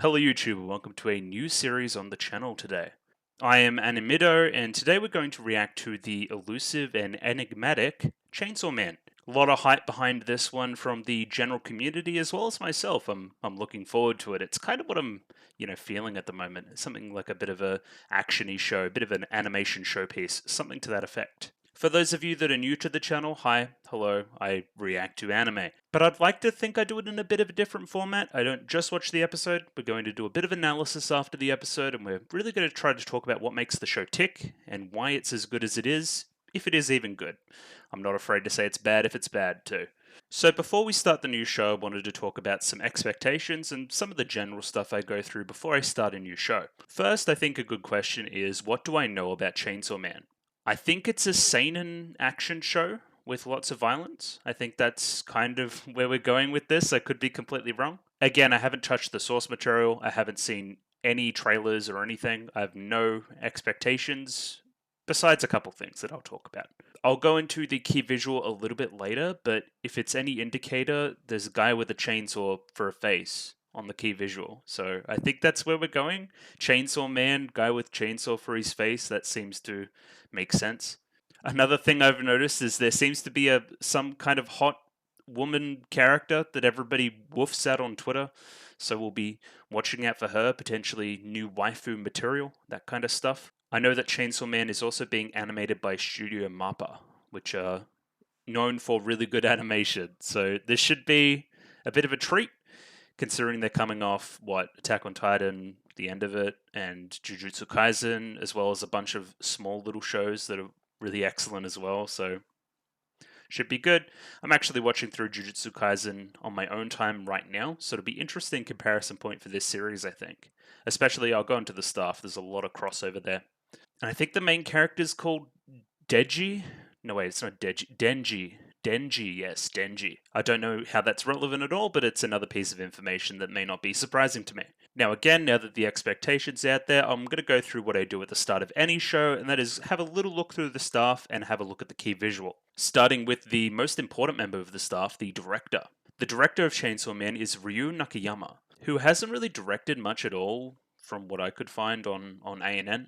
Hello YouTube and welcome to a new series on the channel today. I am Animiddo and today we're going to react to the elusive and enigmatic Chainsaw Man. A lot of hype behind this one from the general community as well as myself. I'm looking forward to it. It's kind of what I'm, feeling at the moment. It's something like a bit of a actiony show, a bit of an animation showpiece, something to that effect. For those of you that are new to the channel, hi, hello, I react to anime. But I'd like to think I do it in a bit of a different format. I don't just watch the episode, we're going to do a bit of analysis after the episode, and we're really going to try to talk about what makes the show tick and why it's as good as it is, if it is even good. I'm not afraid to say it's bad if it's bad too. So before we start the new show, I wanted to talk about some expectations and some of the general stuff I go through before I start a new show. First, I think a good question is, what do I know about Chainsaw Man? I think it's a seinen action show with lots of violence. I think that's kind of where we're going with this. I could be completely wrong. Again, I haven't touched the source material. I haven't seen any trailers or anything. I have no expectations, besides a couple things that I'll talk about. I'll go into the key visual a little bit later, but if it's any indicator, there's a guy with a chainsaw for a face on the key visual. So I think that's where we're going. Chainsaw Man, guy with chainsaw for his face, that seems to make sense. Another thing I've noticed is there seems to be some kind of hot woman character that everybody woofs at on Twitter. So we'll be watching out for her, potentially new waifu material, that kind of stuff. I know that Chainsaw Man is also being animated by Studio Mappa, which are known for really good animation. So this should be a bit of a treat, considering they're coming off Attack on Titan, the end of it, and Jujutsu Kaisen, as well as a bunch of small little shows that are really excellent as well. So should be good. I'm actually watching through Jujutsu Kaisen on my own time right now, so it'll be interesting comparison point for this series, I think. Especially, I'll go into the staff. There's a lot of crossover there, and I think the main character is called Deji. No, wait, it's not Deji. Denji. Denji, yes, Denji. I don't know how that's relevant at all, but it's another piece of information that may not be surprising to me. Now, again, now that the expectation's out there, I'm going to go through what I do at the start of any show, and that is have a little look through the staff and have a look at the key visual. Starting with the most important member of the staff, the director. The director of Chainsaw Man is Ryu Nakayama, who hasn't really directed much at all from what I could find on ANN.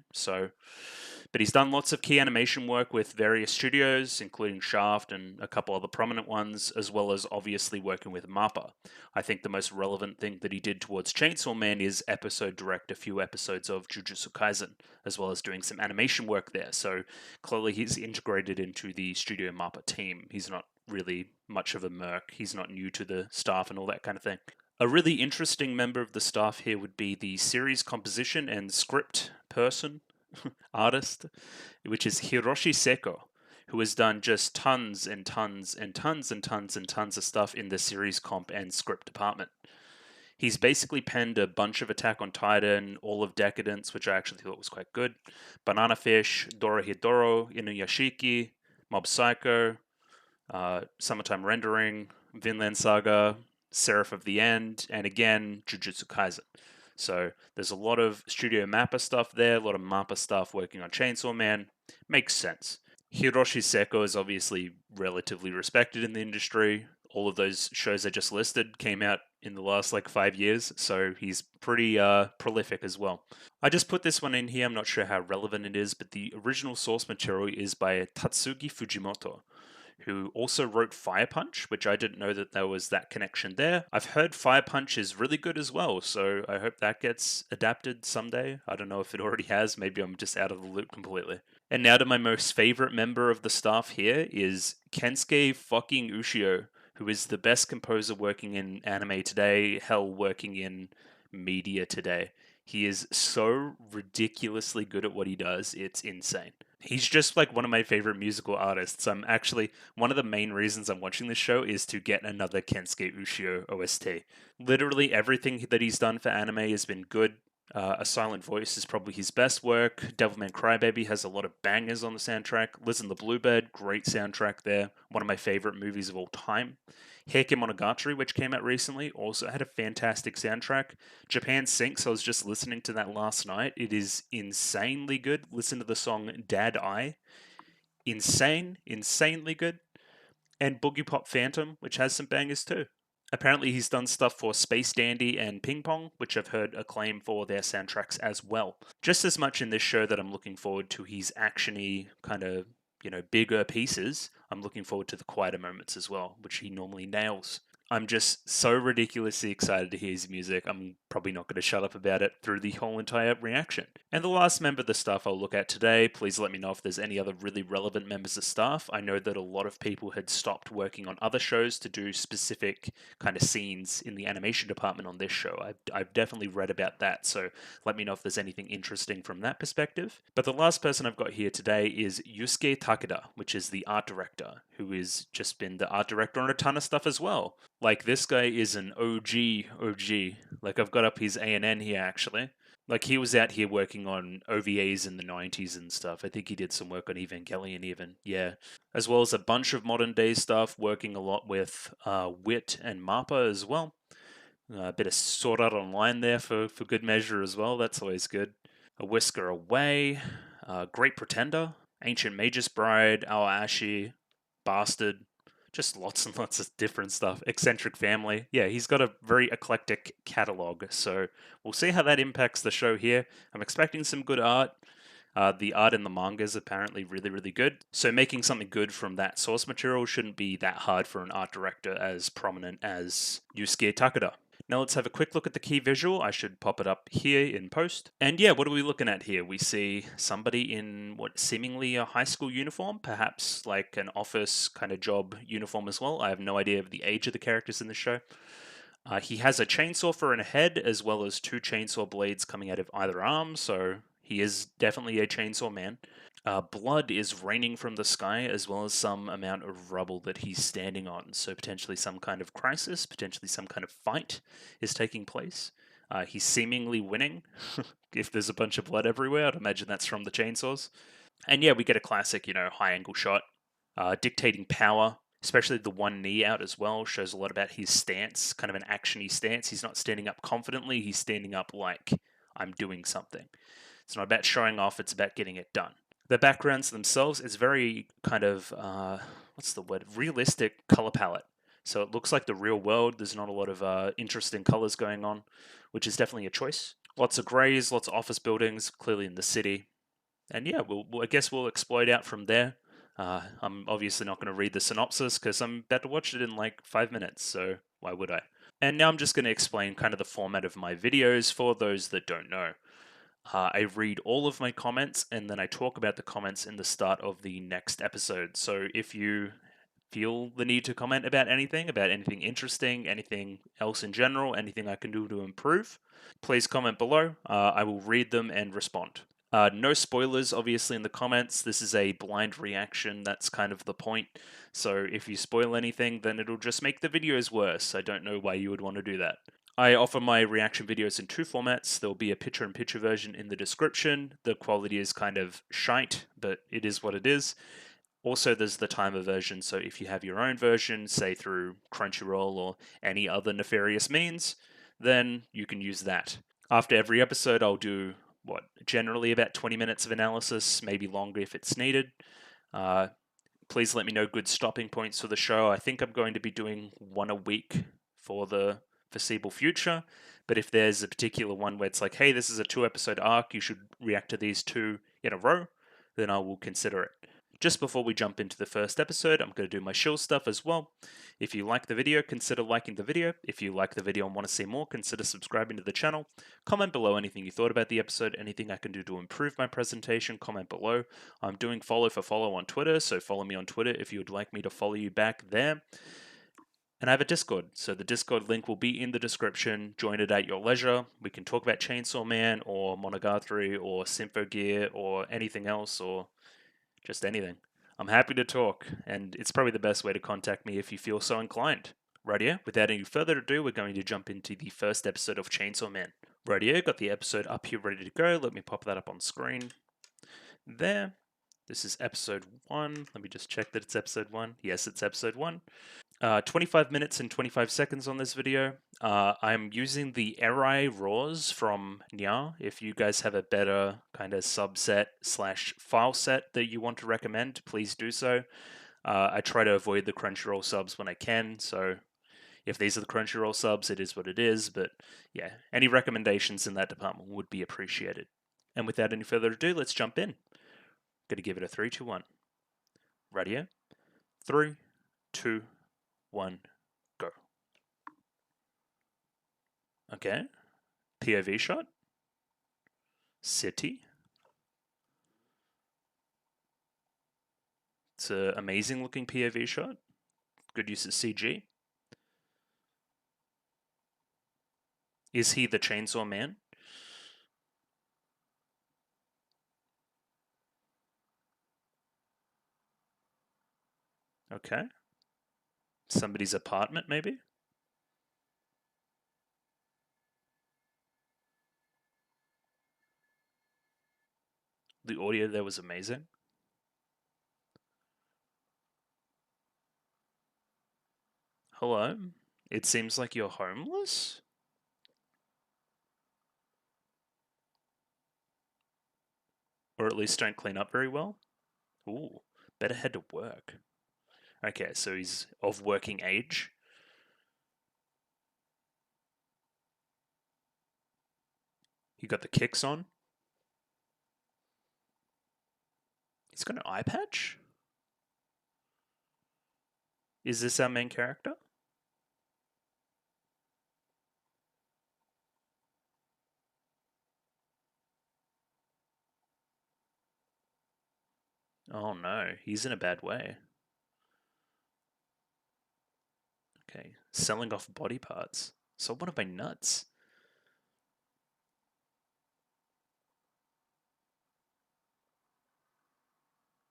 But he's done lots of key animation work with various studios, including Shaft and a couple other prominent ones, as well as obviously working with Mappa. I think the most relevant thing that he did towards Chainsaw Man is episode direct a few episodes of Jujutsu Kaisen, as well as doing some animation work there. So clearly he's integrated into the Studio Mappa team. He's not really much of a merc. He's not new to the staff and all that kind of thing. A really interesting member of the staff here would be the series composition and script person, artist, which is Hiroshi Seko, who has done just tons and tons and tons and tons and tons of stuff in the series comp and script department. He's basically penned a bunch of Attack on Titan, all of Decadence, which I actually thought was quite good, Banana Fish, Dorohedoro, Inuyashiki, Mob Psycho, Summertime Rendering, Vinland Saga, Seraph of the End, and again, Jujutsu Kaisen. So there's a lot of Studio Mappa stuff there, a lot of Mappa stuff working on Chainsaw Man. Makes sense. Hiroshi Seko is obviously relatively respected in the industry. All of those shows I just listed came out in the last 5 years, so he's pretty prolific as well. I just put this one in here, I'm not sure how relevant it is, but the original source material is by Tatsugi Fujimoto, who also wrote Fire Punch, which I didn't know that there was that connection there. I've heard Fire Punch is really good as well, so I hope that gets adapted someday. I don't know if it already has, maybe I'm just out of the loop completely. And now to my most favorite member of the staff here is Kensuke fucking Ushio, who is the best composer working in anime today, hell, working in media today. He is so ridiculously good at what he does, it's insane. He's just one of my favorite musical artists. I'm actually one of the main reasons I'm watching this show is to get another Kensuke Ushio OST. Literally everything that he's done for anime has been good. A Silent Voice is probably his best work. Devilman Crybaby has a lot of bangers on the soundtrack. Liz and the Bluebird, great soundtrack there. One of my favorite movies of all time. Heike Monogatari, which came out recently, also had a fantastic soundtrack. Japan Sinks, I was just listening to that last night. It is insanely good. Listen to the song Dad Eye. Insanely good. And Boogie Pop Phantom, which has some bangers too. Apparently, he's done stuff for Space Dandy and Ping Pong, which I've heard acclaim for their soundtracks as well. Just as much in this show that I'm looking forward to his actiony kind of, bigger pieces, I'm looking forward to the quieter moments as well, which he normally nails. I'm just so ridiculously excited to hear his music. I'm probably not going to shut up about it through the whole entire reaction. And the last member of the staff I'll look at today, please let me know if there's any other really relevant members of staff. I know that a lot of people had stopped working on other shows to do specific kind of scenes in the animation department on this show. I've definitely read about that, so let me know if there's anything interesting from that perspective. But the last person I've got here today is Yusuke Takeda, which is the art director, who has just been the art director on a ton of stuff as well. Like, this guy is an OG. Like, I've got up his ANN here, actually. Like, he was out here working on OVAs in the 90s and stuff. I think he did some work on Evangelion even, yeah. As well as a bunch of modern day stuff, working a lot with Wit and Mappa as well. A bit of Sword Art Online there for good measure as well, that's always good. A Whisker Away, Great Pretender, Ancient Magus Bride, Awashi, Bastard, just lots and lots of different stuff. Eccentric Family. Yeah, he's got a very eclectic catalog, so we'll see how that impacts the show here. I'm expecting some good art. The art in the manga is apparently really, really good. So making something good from that source material shouldn't be that hard for an art director as prominent as Yusuke Takeda. Now let's have a quick look at the key visual. I should pop it up here in post. And yeah, what are we looking at here? We see somebody in what seemingly a high school uniform, perhaps like an office kind of job uniform as well. I have no idea of the age of the characters in the show. He has a chainsaw for a head, as well as two chainsaw blades coming out of either arm, so he is definitely a chainsaw man. Blood is raining from the sky, as well as some amount of rubble that he's standing on. So potentially some kind of crisis, potentially some kind of fight is taking place. He's seemingly winning. If there's a bunch of blood everywhere, I'd imagine that's from the chainsaws. And yeah, we get a classic, high angle shot, dictating power. Especially the one knee out as well shows a lot about his stance, kind of an actiony stance. He's not standing up confidently. He's standing up like, I'm doing something. It's not about showing off. It's about getting it done. The backgrounds themselves is very kind of, what's the word? Realistic color palette. So it looks like the real world. There's not a lot of interesting colors going on, which is definitely a choice. Lots of grays, lots of office buildings, clearly in the city. And yeah, I guess we'll explode out from there. I'm obviously not going to read the synopsis because I'm about to watch it in like 5 minutes, so why would I? And now I'm just going to explain kind of the format of my videos for those that don't know. I read all of my comments and then I talk about the comments in the start of the next episode. So if you feel the need to comment about anything interesting, anything else in general, anything I can do to improve, please comment below. I will read them and respond. No spoilers, obviously, in the comments. This is a blind reaction. That's kind of the point. So if you spoil anything, then it'll just make the videos worse. I don't know why you would want to do that. I offer my reaction videos in two formats. There'll be a picture-in-picture version in the description. The quality is kind of shite, but it is what it is. Also, there's the timer version, so if you have your own version, say through Crunchyroll or any other nefarious means, then you can use that. After every episode, I'll do generally about 20 minutes of analysis, maybe longer if it's needed. Please let me know good stopping points for the show. I think I'm going to be doing one a week for the foreseeable future, but if there's a particular one where it's like, hey, this is a 2-episode arc, you should react to these 2 in a row, then I will consider it. Just before we jump into the first episode, I'm going to do my shill stuff as well. If you like the video, consider liking the video. If you like the video and want to see more, consider subscribing to the channel. Comment below anything you thought about the episode, anything I can do to improve my presentation, comment below. I'm doing follow for follow on Twitter, so follow me on Twitter if you would like me to follow you back there. And I have a Discord, so the Discord link will be in the description. Join it at your leisure. We can talk about Chainsaw Man or Monogatari or Symphogear or anything else or just anything. I'm happy to talk, and it's probably the best way to contact me if you feel so inclined. Rightio, without any further ado, we're going to jump into the first episode of Chainsaw Man. Rightio, got the episode up here ready to go. Let me pop that up on screen. There. This is episode 1. Let me just check that it's episode 1. Yes, it's episode 1. 25 minutes and 25 seconds on this video. I'm using the Eri RAWs from Nya. If you guys have a better kind of subset / file set that you want to recommend, please do so. I try to avoid the Crunchyroll subs when I can, so If these are the Crunchyroll subs, it is what it is. But yeah, any recommendations in that department would be appreciated. And without any further ado, let's jump in. Gonna give it a 3, 2, 1. Radio. 3, 2, 1, go. Okay. POV shot. City. It's an amazing looking POV shot. Good use of CG. Is he the Chainsaw Man? Okay. Somebody's apartment, maybe? The audio there was amazing. Hello? It seems like you're homeless? Or at least don't clean up very well? Ooh, better head to work. Okay, so he's of working age. He got the kicks on. He's got an eye patch? Is this our main character? Oh no, he's in a bad way. Okay, selling off body parts. So what am I nuts?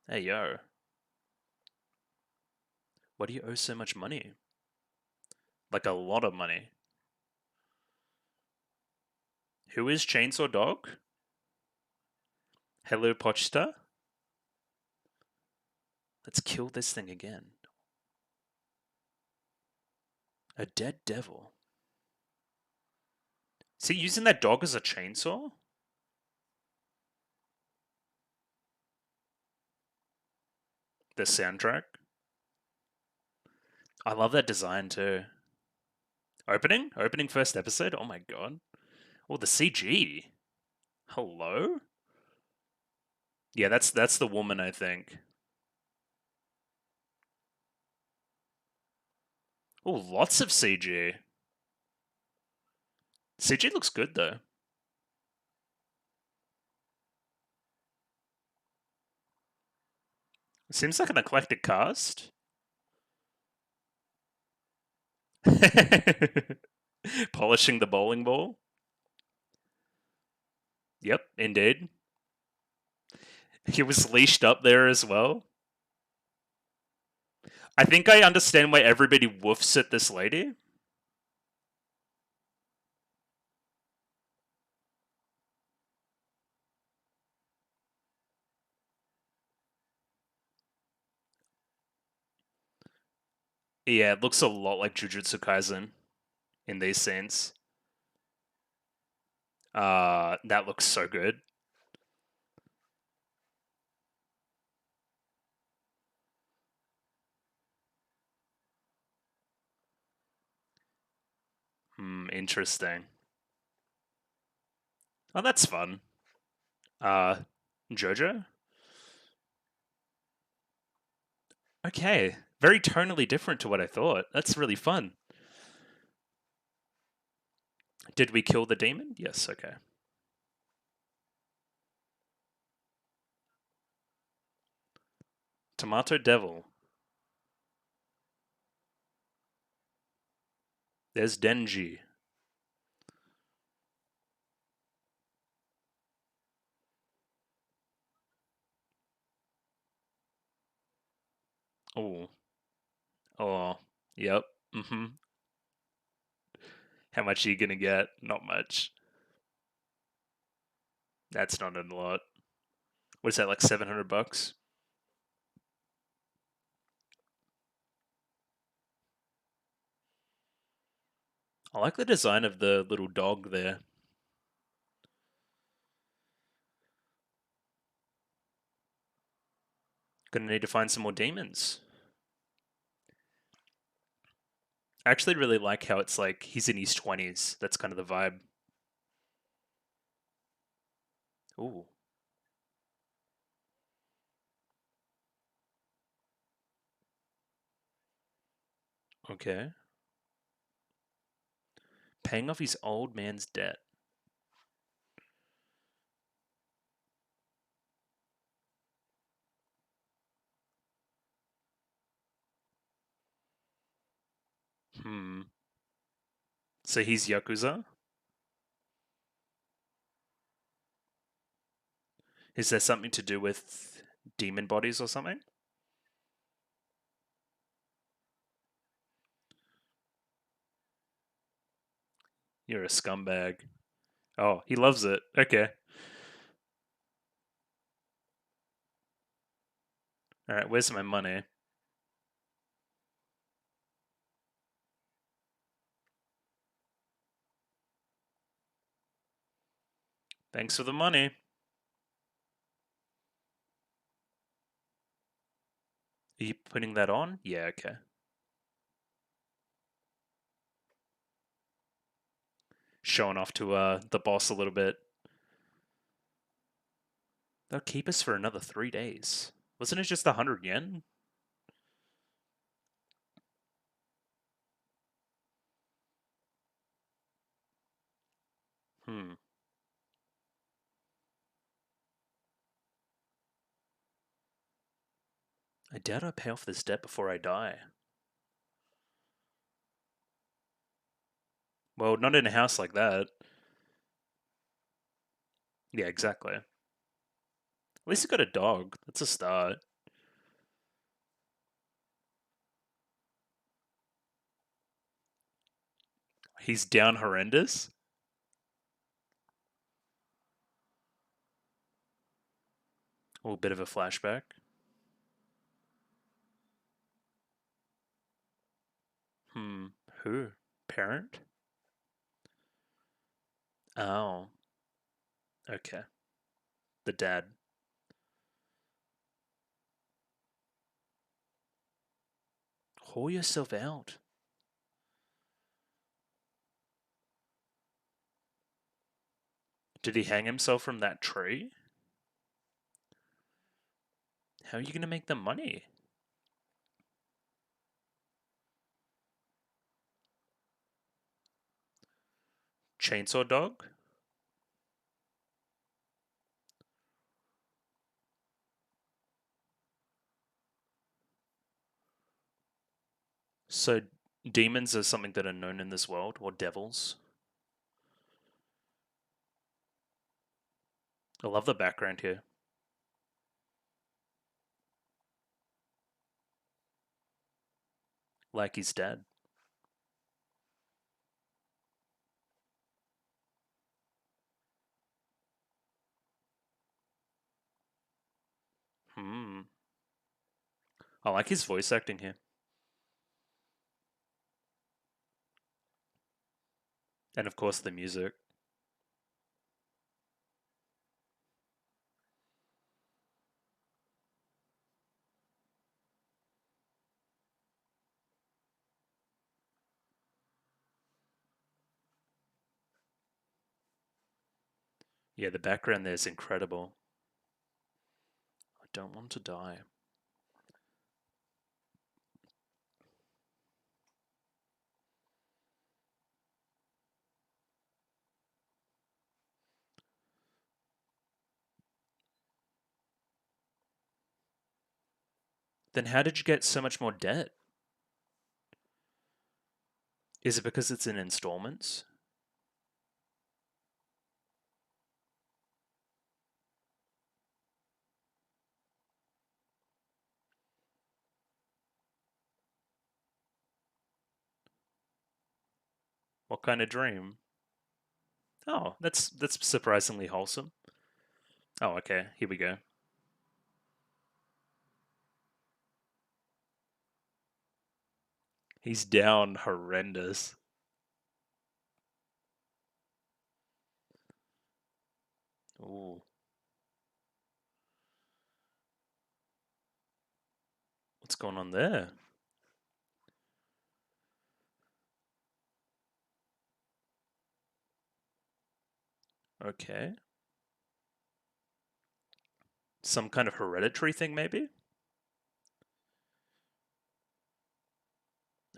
Hey yo. Why do you owe so much money? Like a lot of money. Who is Chainsaw Dog? Hello Pochta? Let's kill this thing again. A dead devil. Is he using that dog as a chainsaw? The soundtrack? I love that design too. Opening? Opening first episode? Oh my god. Oh, the CG. Hello? Yeah, that's the woman, I think. Oh, lots of CG. CG looks good though. Seems like an eclectic cast. Polishing the bowling ball. Yep, indeed. He was leashed up there as well. I think I understand why everybody woofs at this lady. Yeah, it looks a lot like Jujutsu Kaisen in these scenes. That looks so good. Interesting. Oh, that's fun. Jojo? Okay. Very tonally different to what I thought. That's really fun. Did we kill the demon? Yes, okay. Tomato Devil. There's Denji. Oh. Oh. Yep. Mm-hmm. How much are you gonna get? Not much. That's not a lot. What is that, like $700? I like the design of the little dog there. Gonna need to find some more demons. I actually really like how it's like he's in his 20s. That's kind of the vibe. Ooh, okay. Paying off his old man's debt. Hmm. So he's Yakuza? Is there something to do with demon bodies or something? You're a scumbag. Oh, he loves it. Okay. Alright, where's my money? Thanks for the money. Are you putting that on? Yeah, okay. Showing off to the boss a little bit. They'll keep us for another 3 days. Wasn't it just 100 yen? Hmm. I doubt I'll pay off this debt before I die. Well, not in a house like that. Yeah, exactly. At least he got a dog. That's a start. He's down horrendous. A little bit of a flashback. Hmm. Who? Parent? Oh, okay. The dad. Haul yourself out. Did he hang himself from that tree? How are you going to make the money? Chainsaw dog? So, demons are something that are known in this world, or devils. I love the background here. Like his dad. Hmm. I like his voice acting here. And of course, the music. Yeah, the background there is incredible. I don't want to die. Then how did you get so much more debt? Is it because it's in installments? What kind of dream? Oh, that's surprisingly wholesome. Oh, okay. Here we go. He's down horrendous. Ooh, what's going on there? Okay. Some kind of hereditary thing, maybe?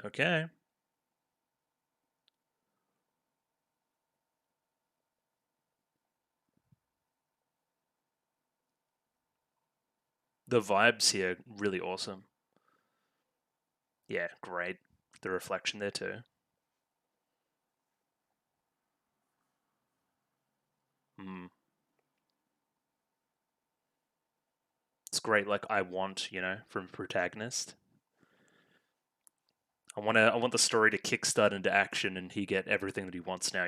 Okay. The vibes here really awesome. Yeah, great. The reflection there too. Hmm. It's great. Like I want, from protagonist. I want the story to kickstart into action, and he get everything that he wants now.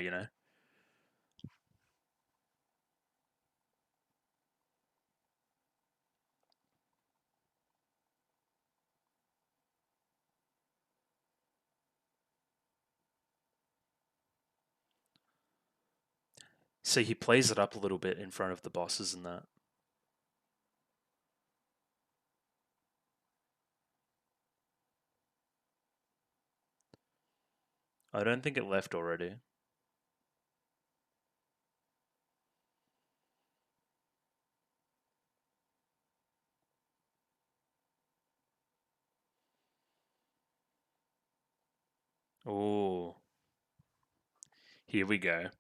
So he plays it up a little bit in front of the bosses and that. I don't think it left already. Oh, here we go.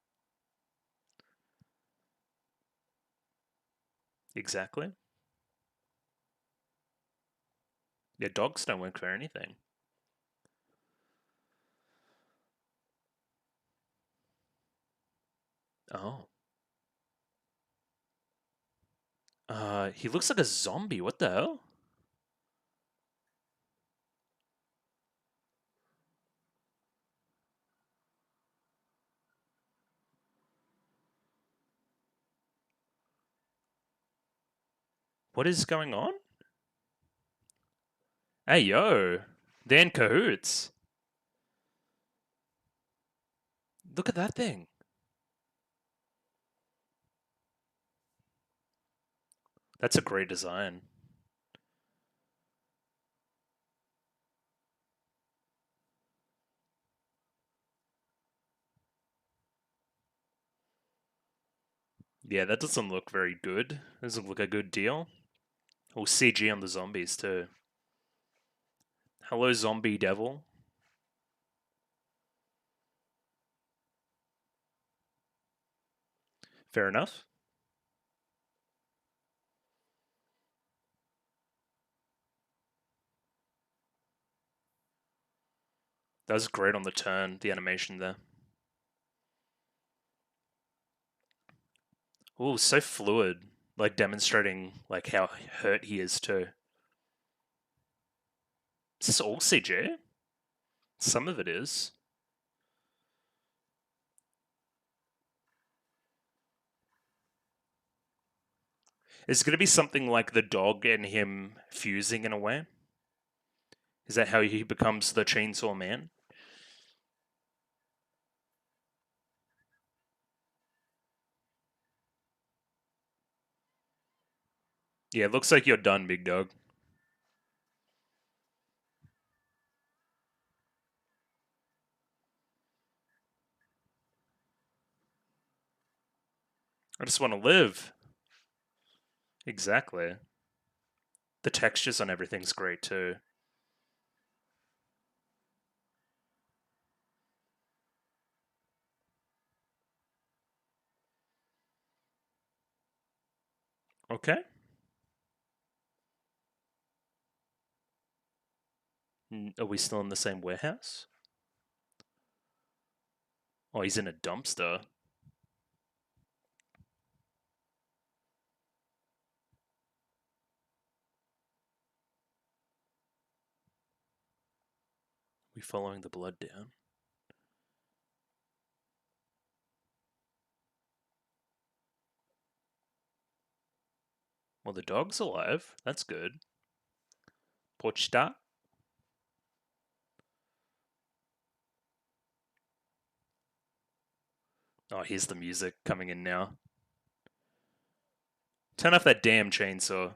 Exactly. Yeah, dogs don't work for anything. Oh. He looks like a zombie. What the hell? What is going on? Hey, yo. They're in cahoots. Look at that thing. That's a great design. Yeah, that doesn't look very good. Doesn't look a good deal. Oh, CG on the zombies too. Hello, zombie devil. Fair enough. That was great on the turn, the animation there. Oh, so fluid. Like demonstrating like how hurt he is too. Is this all CG? Some of it is. Is it going to be something like the dog and him fusing in a way? Is that how he becomes the Chainsaw Man? Yeah, it looks like you're done, big dog. I just want to live. Exactly. The textures on everything's great too. Okay. Are we still in the same warehouse? Oh, he's in a dumpster. We following the blood down? Well, the dog's alive. That's good. Pochta. Oh, here's the music coming in now. Turn off that damn chainsaw.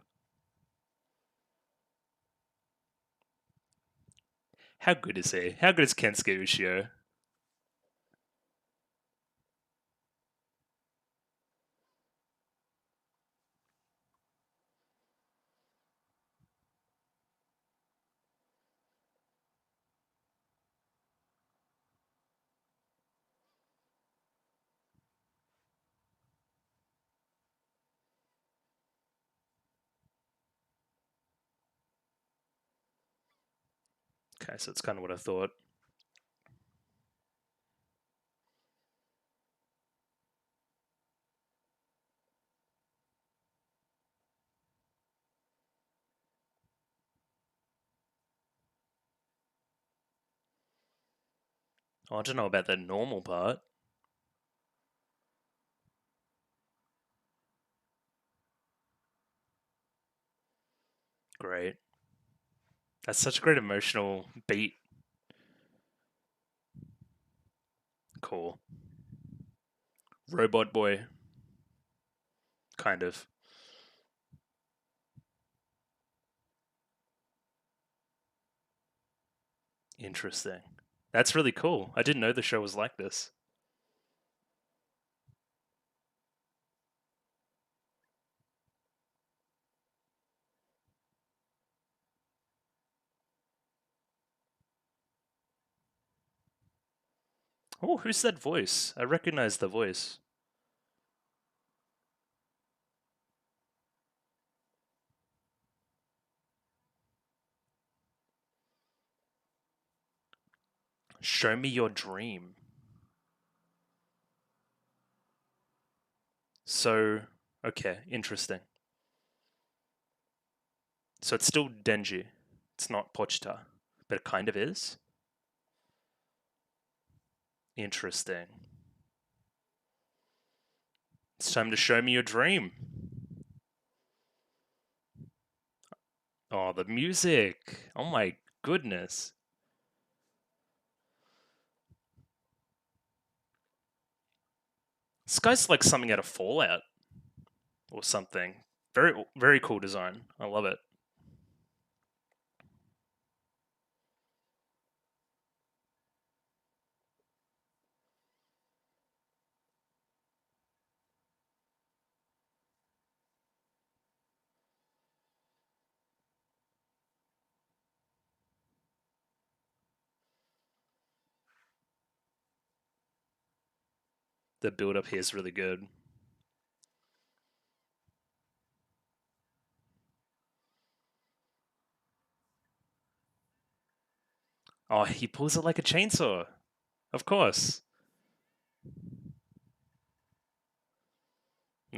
How good is he? How good is Kensuke Ushio? Okay, so it's kind of what I thought. Oh, I don't know about the normal part. Great. That's such a great emotional beat. Cool. Robot boy, kind of. Interesting. That's really cool. I didn't know the show was like this. Oh, who's that voice? I recognize the voice. Show me your dream. So, okay, interesting. So it's still Denji. It's not Pochita, but it kind of is. Interesting. It's time to show me your dream. Oh, the music. Oh my goodness. This guy's like something out of Fallout or something. Very, very cool design. I love it. The build up here is really good. Oh, he pulls it like a chainsaw. Of course.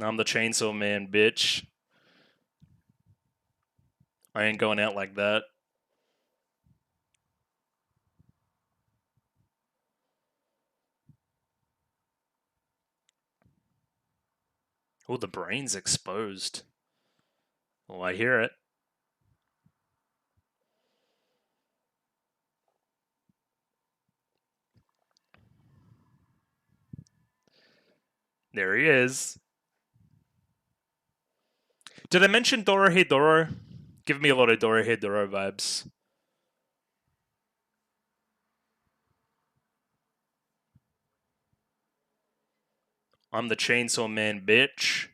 I'm the chainsaw man, bitch. I ain't going out like that. Oh, the brain's exposed. Oh, I hear it. There he is. Did I mention Dorohedoro? Give me a lot of Dorohedoro vibes. I'm the chainsaw man, bitch.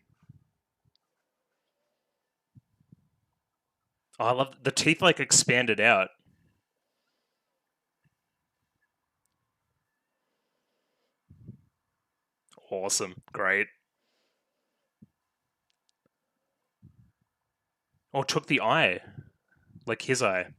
Oh, I love the teeth like expanded out. Awesome. Great. Oh, took the eye. Like his eye.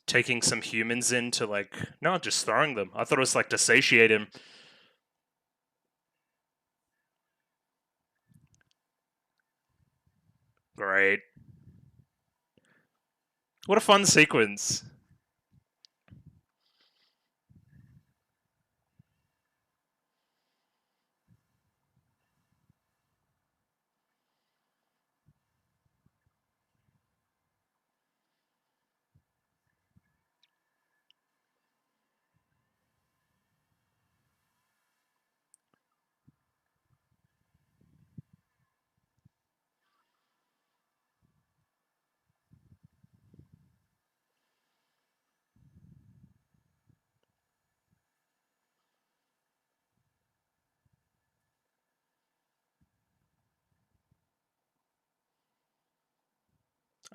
Taking some humans in to like, no, just throwing them. I thought it was like to satiate him. Great. What a fun sequence.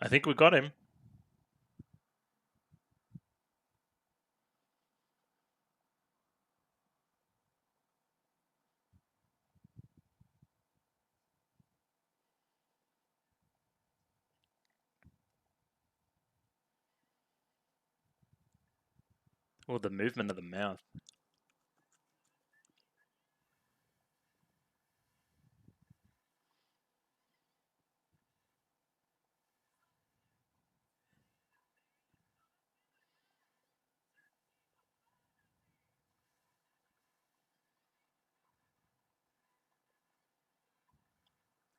I think we got him. Oh, the movement of the mouth.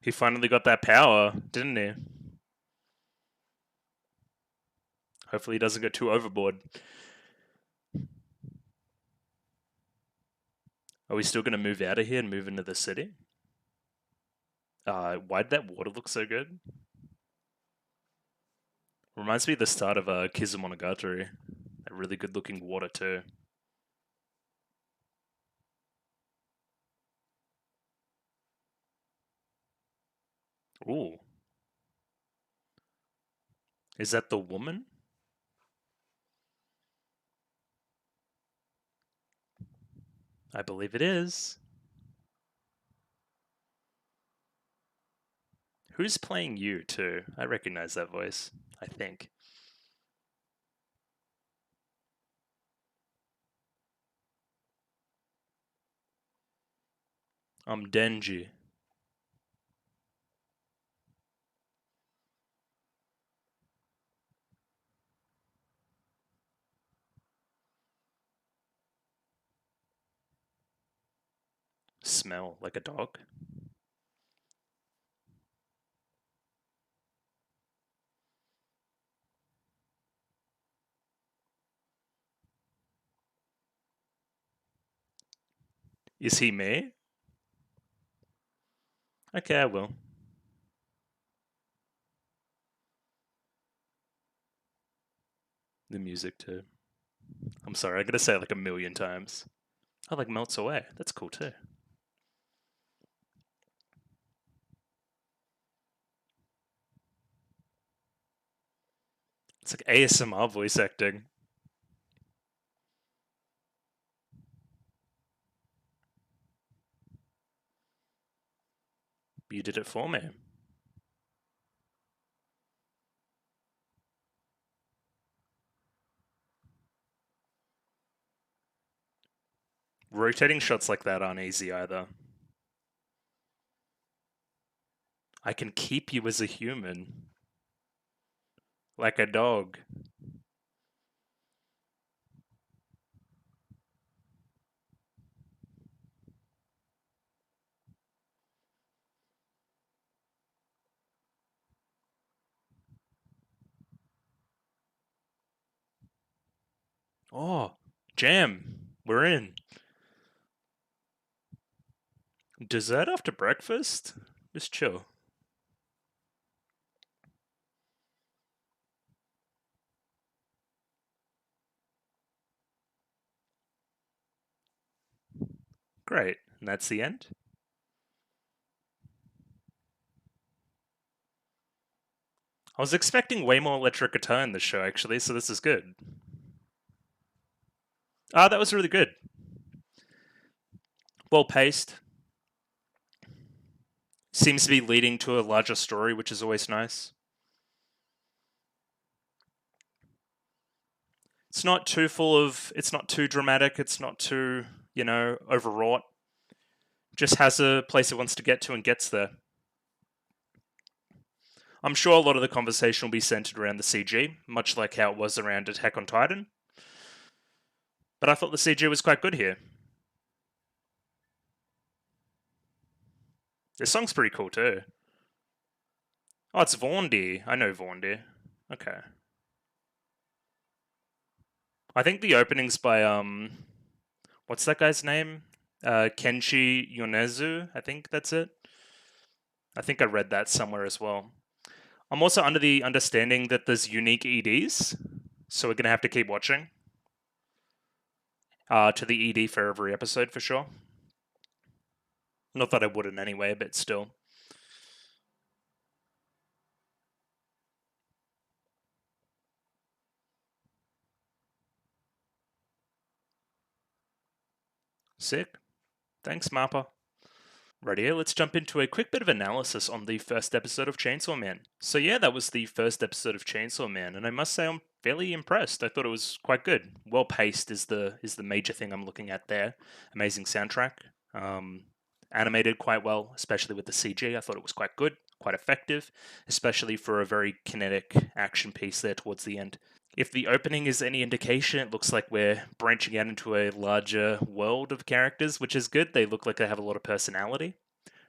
He finally got that power, didn't he? Hopefully he doesn't go too overboard. Are we still going to move out of here and move into the city? Why'd that water look so good? Reminds me of the start of Kizu Monogatari. A really good looking water too. Ooh. Is that the woman? I believe it is. Who's playing you too? I recognize that voice, I think. I'm Denji. Smell like a dog? Is he me? Okay, I will. The music too. I'm sorry, I gotta say it like a million times. Oh, like melts away. That's cool too. It's like ASMR voice acting. You did it for me. Rotating shots like that aren't easy either. I can keep you as a human. Like a dog. Oh, jam. We're in. Dessert after breakfast? Just chill. Great. And that's the end? I was expecting way more electric guitar in this show, actually, so this is good. Ah, that was really good. Well paced. Seems to be leading to a larger story, which is always nice. It's not too full of. It's not too dramatic. It's not too, overwrought. Just has a place it wants to get to and gets there. I'm sure a lot of the conversation will be centered around the CG, much like how it was around Attack on Titan. But I thought the CG was quite good here. This song's pretty cool too. Oh, it's Vaundy. I know Vaundy. Okay. I think the opening's by what's that guy's name? Kenshi Yonezu. I think that's it. I think I read that somewhere as well. I'm also under the understanding that there's unique EDs, so we're gonna have to keep watching. To the ED for every episode for sure. Not that I wouldn't anyway, but still. Sick. Thanks, Marpa. Rightio, let's jump into a quick bit of analysis on the first episode of Chainsaw Man. So yeah, that was the first episode of Chainsaw Man, and I must say I'm fairly impressed. I thought it was quite good. Well paced is the major thing I'm looking at there. Amazing soundtrack. Um, Animated quite well, especially with the CG. I thought it was quite good, quite effective, especially for a very kinetic action piece there towards the end. If the opening is any indication, it looks like we're branching out into a larger world of characters, which is good. They look like they have a lot of personality.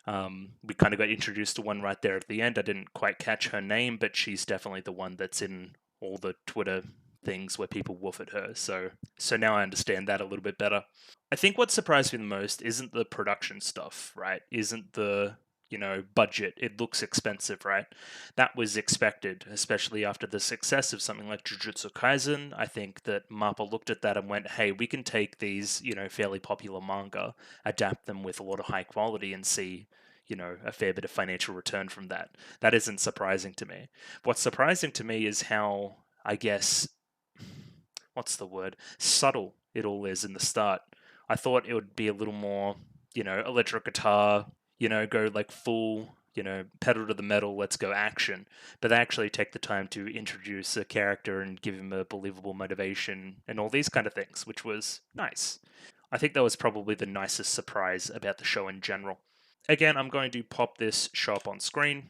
We kind of got introduced to one right there at the end. I didn't quite catch her name, but she's definitely the one that's in all the Twitter things where people woof at her. So now I understand that a little bit better. I think what surprised me the most isn't the production stuff, right? Isn't the budget. It looks expensive, right? That was expected, especially after the success of something like Jujutsu Kaisen. I think that Mappa looked at that and went, hey, we can take these, fairly popular manga, adapt them with a lot of high quality and see, a fair bit of financial return from that. That isn't surprising to me. What's surprising to me is how, I guess, what's the word? Subtle it all is in the start. I thought it would be a little more, electric guitar, go like full, pedal to the metal, let's go action. But they actually take the time to introduce a character and give him a believable motivation and all these kind of things, which was nice. I think that was probably the nicest surprise about the show in general. Again, I'm going to pop this show up on screen.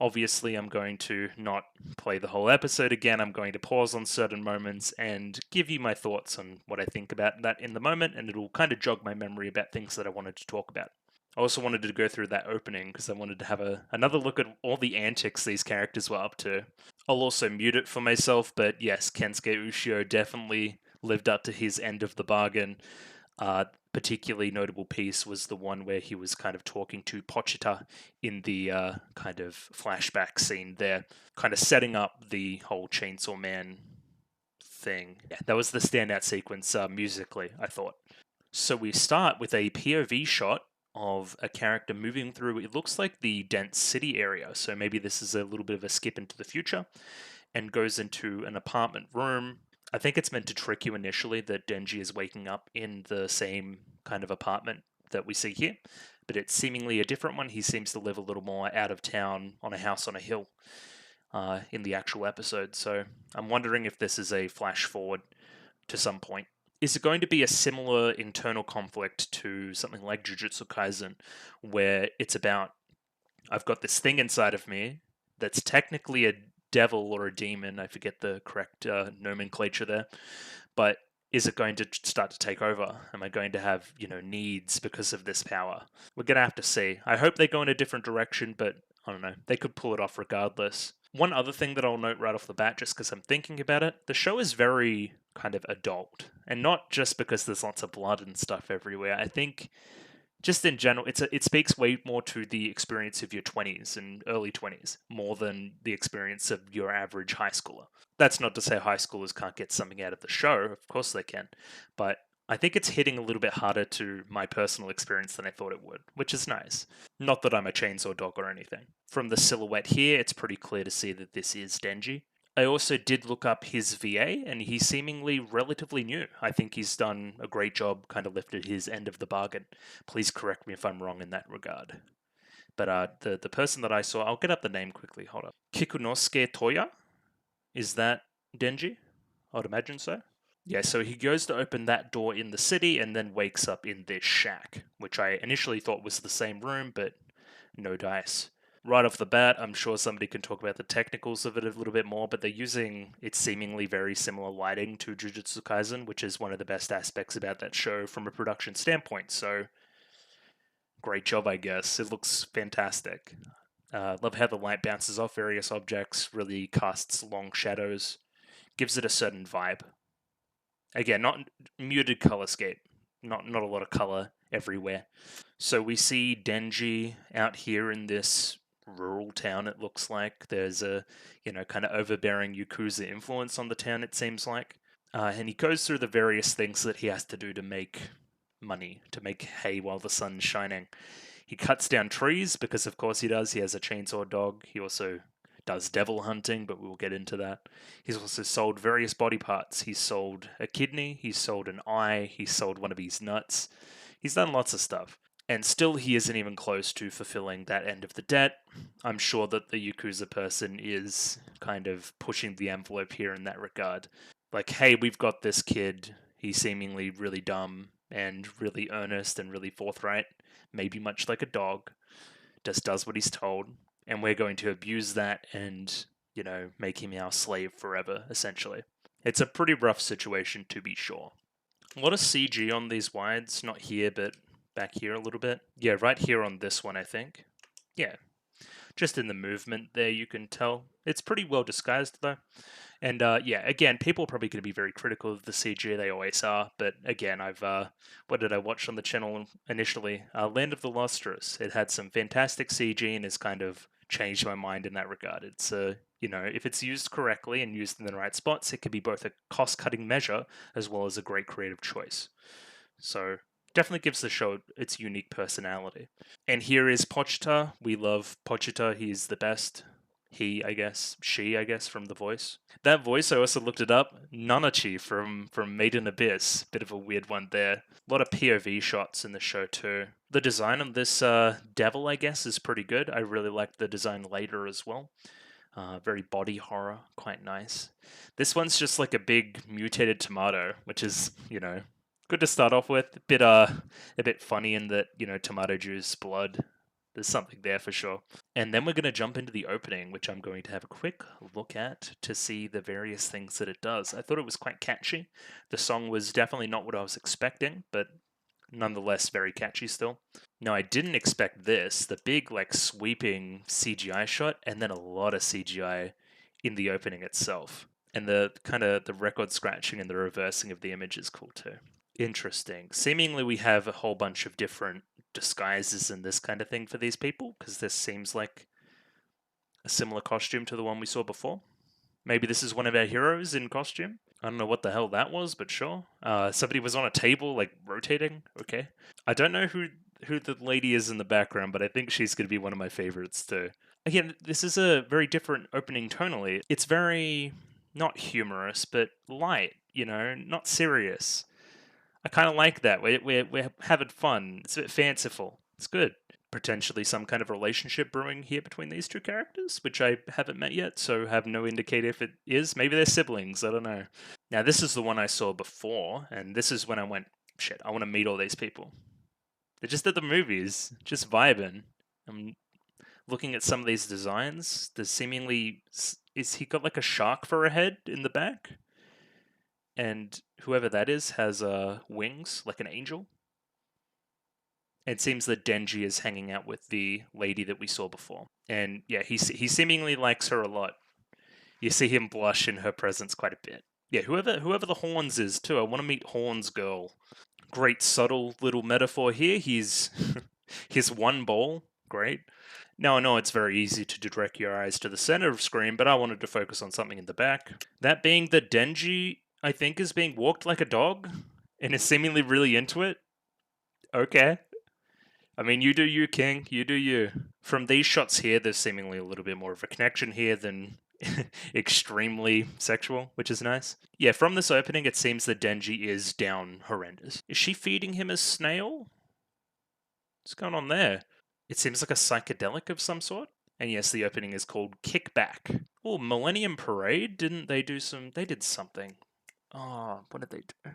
Obviously, I'm going to not play the whole episode again. I'm going to pause on certain moments and give you my thoughts on what I think about that in the moment, and it'll kind of jog my memory about things that I wanted to talk about. I also wanted to go through that opening because I wanted to have another look at all the antics these characters were up to. I'll also mute it for myself, but yes, Kensuke Ushio definitely lived up to his end of the bargain. Particularly notable piece was the one where he was kind of talking to Pochita in the kind of flashback scene there, kind of setting up the whole Chainsaw Man thing. Yeah, that was the standout sequence musically, I thought. So we start with a POV shot of a character moving through, it looks like the dense city area, so maybe this is a little bit of a skip into the future, and goes into an apartment room. I think it's meant to trick you initially that Denji is waking up in the same kind of apartment that we see here, but it's seemingly a different one. He seems to live a little more out of town on a house on a hill in the actual episode, so I'm wondering if this is a flash forward to some point. Is it going to be a similar internal conflict to something like Jujutsu Kaisen, where it's about, I've got this thing inside of me that's technically a devil or a demon, I forget the correct nomenclature there, but is it going to start to take over? Am I going to have, needs because of this power? We're going to have to see. I hope they go in a different direction, but I don't know. They could pull it off regardless. One other thing that I'll note right off the bat, just because I'm thinking about it, the show is very kind of adult. And not just because there's lots of blood and stuff everywhere. I think just in general, it speaks way more to the experience of your 20s and early 20s, more than the experience of your average high schooler. That's not to say high schoolers can't get something out of the show, of course they can, but I think it's hitting a little bit harder to my personal experience than I thought it would, which is nice. Not that I'm a chainsaw dog or anything. From the silhouette here, it's pretty clear to see that this is Denji. I also did look up his VA, and he's seemingly relatively new. I think he's done a great job, kind of lifted his end of the bargain. Please correct me if I'm wrong in that regard. But the person that I saw, I'll get up the name quickly. Hold up. Kikunosuke Toya? Is that Denji? I'd imagine so. Yeah, so he goes to open that door in the city and then wakes up in this shack, which I initially thought was the same room, but no dice. Right off the bat, I'm sure somebody can talk about the technicals of it a little bit more, but they're using its seemingly very similar lighting to Jujutsu Kaisen, which is one of the best aspects about that show from a production standpoint. So, great job, I guess. It looks fantastic. Love how the light bounces off various objects, really casts long shadows, gives it a certain vibe. Again, not muted colorscape, not a lot of color everywhere. So we see Denji out here in this rural town, it looks like. There's a, kind of overbearing Yakuza influence on the town, it seems like. And he goes through the various things that he has to do to make money, to make hay while the sun's shining. He cuts down trees because, of course, he does. He has a chainsaw dog. He also does devil hunting, but we'll get into that. He's also sold various body parts. He's sold a kidney, he's sold an eye, he's sold one of his nuts. He's done lots of stuff. And still, he isn't even close to fulfilling that end of the debt. I'm sure that the Yakuza person is kind of pushing the envelope here in that regard. Like, hey, we've got this kid. He's seemingly really dumb and really earnest and really forthright, maybe much like a dog, just does what he's told. And we're going to abuse that and, make him our slave forever, essentially. It's a pretty rough situation, to be sure. A lot of CG on these wides, not here, but back here a little bit. Yeah, right here on this one, I think. Yeah, just in the movement there, you can tell. It's pretty well disguised, though. And yeah, again, people are probably going to be very critical of the CG. They always are. But again, what did I watch on the channel initially? Land of the Lustrous. It had some fantastic CG and has kind of changed my mind in that regard. It's if it's used correctly and used in the right spots, it can be both a cost-cutting measure as well as a great creative choice. So definitely gives the show its unique personality. And here is Pochita. We love Pochita. He's the best. He, I guess, she, I guess, from the voice. That voice, I also looked it up. Nanachi from Made in Abyss. Bit of a weird one there. A lot of POV shots in the show too. The design on this devil, I guess, is pretty good. I really liked the design later as well. Very body horror, quite nice. This one's just like a big mutated tomato, which is, good to start off with. A bit funny in that, tomato juice, blood. There's something there for sure. And then we're going to jump into the opening, which I'm going to have a quick look at to see the various things that it does. I thought it was quite catchy. The song was definitely not what I was expecting, but nonetheless very catchy still. Now, I didn't expect this, the big, sweeping CGI shot, and then a lot of CGI in the opening itself. And the record scratching and the reversing of the image is cool too. Interesting. Seemingly we have a whole bunch of different disguises and this kind of thing for these people, because this seems like a similar costume to the one we saw before. Maybe this is one of our heroes in costume. I don't know what the hell that was, but sure. Somebody was on a table, rotating. Okay. I don't know who the lady is in the background, but I think she's going to be one of my favorites too. Again, this is a very different opening tonally. It's very, not humorous, but light, not serious. I kind of like that. We're having fun. It's a bit fanciful. It's good. Potentially some kind of relationship brewing here between these two characters, which I haven't met yet, so have no indicator if it is. Maybe they're siblings. I don't know. Now, this is the one I saw before, and this is when I went, shit, I want to meet all these people. They're just at the movies, just vibing. I'm looking at some of these designs. There's seemingly... Is he got a shark for a head in the back? And whoever that is has wings, like an angel. It seems that Denji is hanging out with the lady that we saw before. And yeah, he seemingly likes her a lot. You see him blush in her presence quite a bit. Yeah, whoever the Horns is too. I want to meet Horns girl. Great subtle little metaphor here. He's his one ball. Great. Now I know it's very easy to direct your eyes to the center of screen, but I wanted to focus on something in the back. That being that Denji, I think, is being walked like a dog and is seemingly really into it. Okay. I mean, you do you, King. You do you. From these shots here, there's seemingly a little bit more of a connection here than extremely sexual, which is nice. Yeah, from this opening, it seems that Denji is down horrendous. Is she feeding him a snail? What's going on there? It seems like a psychedelic of some sort. And yes, the opening is called Kickback. Oh, Millennium Parade? Didn't they do some... They did something. Oh, what did they do?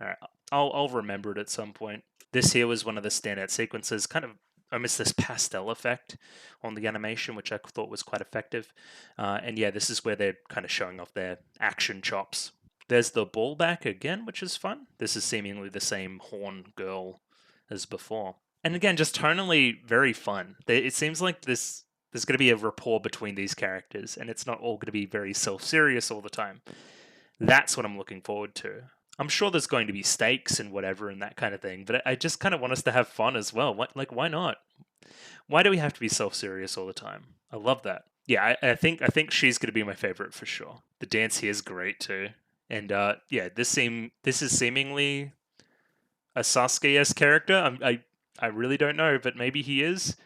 Alright, I'll remember it at some point. This here was one of the standout sequences, kind of almost this pastel effect on the animation, which I thought was quite effective. And yeah, this is where they're kind of showing off their action chops. There's the ball back again, which is fun. This is seemingly the same horn girl as before. And again, just tonally very fun. It seems like there's going to be a rapport between these characters, and it's not all going to be very self-serious all the time. That's what I'm looking forward to. I'm sure there's going to be stakes and whatever and that kind of thing, but I just kind of want us to have fun as well. Why not? Why do we have to be self-serious all the time? I love that. Yeah, I think she's going to be my favorite for sure. The dance here is great too, and yeah, this is seemingly a Sasuke-esque character. I really don't know, but maybe he is.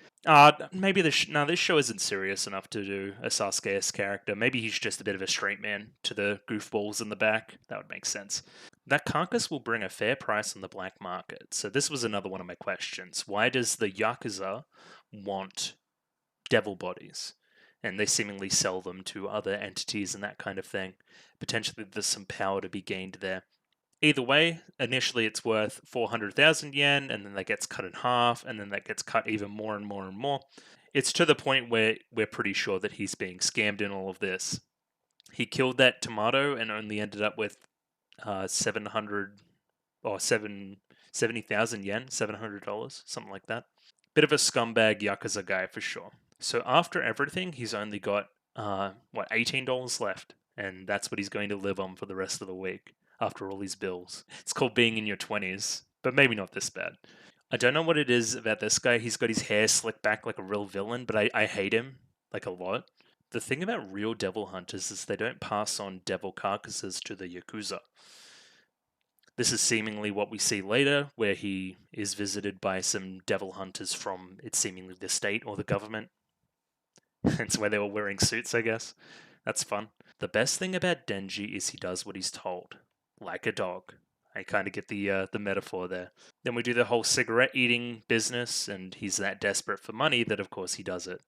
Maybe this show isn't serious enough to do a Sasuke-esque character. Maybe he's just a bit of a straight man to the goofballs in the back. That would make sense. That carcass will bring a fair price on the black market. So this was another one of my questions. Why does the Yakuza want devil bodies? And they seemingly sell them to other entities and that kind of thing. Potentially there's some power to be gained there. Either way, initially it's worth 400,000 yen, and then that gets cut in half, and then that gets cut even more and more and more. It's to the point where we're pretty sure that he's being scammed in all of this. He killed that tomato and only ended up with 700 or 70,000 yen, $700, something like that. Bit of a scumbag Yakuza guy for sure. So after everything, he's only got, $18 left, and that's what he's going to live on for the rest of the week after all these bills. It's called being in your 20s, but maybe not this bad. I don't know what it is about this guy. He's got his hair slicked back like a real villain, but I hate him, like, a lot. The thing about real devil hunters is they don't pass on devil carcasses to the Yakuza. This is seemingly what we see later, where he is visited by some devil hunters from, it's seemingly the state or the government. It's where they were wearing suits, I guess. That's fun. The best thing about Denji is he does what he's told, like a dog. I kind of get the metaphor there. Then we do the whole cigarette eating business, and he's that desperate for money that, of course, he does it.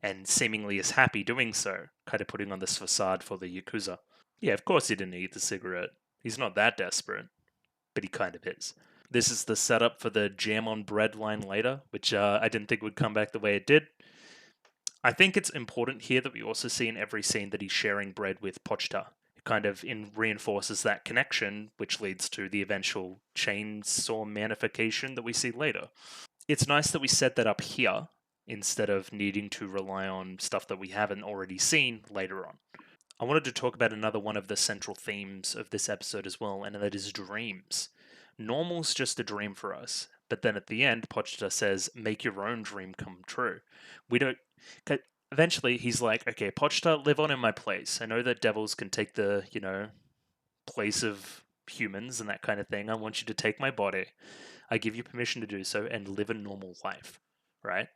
And seemingly is happy doing so, kind of putting on this facade for the Yakuza. Yeah, of course he didn't eat the cigarette. He's not that desperate, but he kind of is. This is the setup for the jam on bread line later, which I didn't think would come back the way it did. I think it's important here that we also see in every scene that he's sharing bread with Pochita. It kind of reinforces that connection, which leads to the eventual chainsaw manification that we see later. It's nice that we set that up here instead of needing to rely on stuff that we haven't already seen later on. I wanted to talk about another one of the central themes of this episode as well, and that is dreams. Normal's just a dream for us, but then at the end, Pochita says, make your own dream come true. We don't. Eventually, he's like, okay, Pochita, live on in my place. I know that devils can take the, place of humans and that kind of thing. I want you to take my body. I give you permission to do so and live a normal life, right?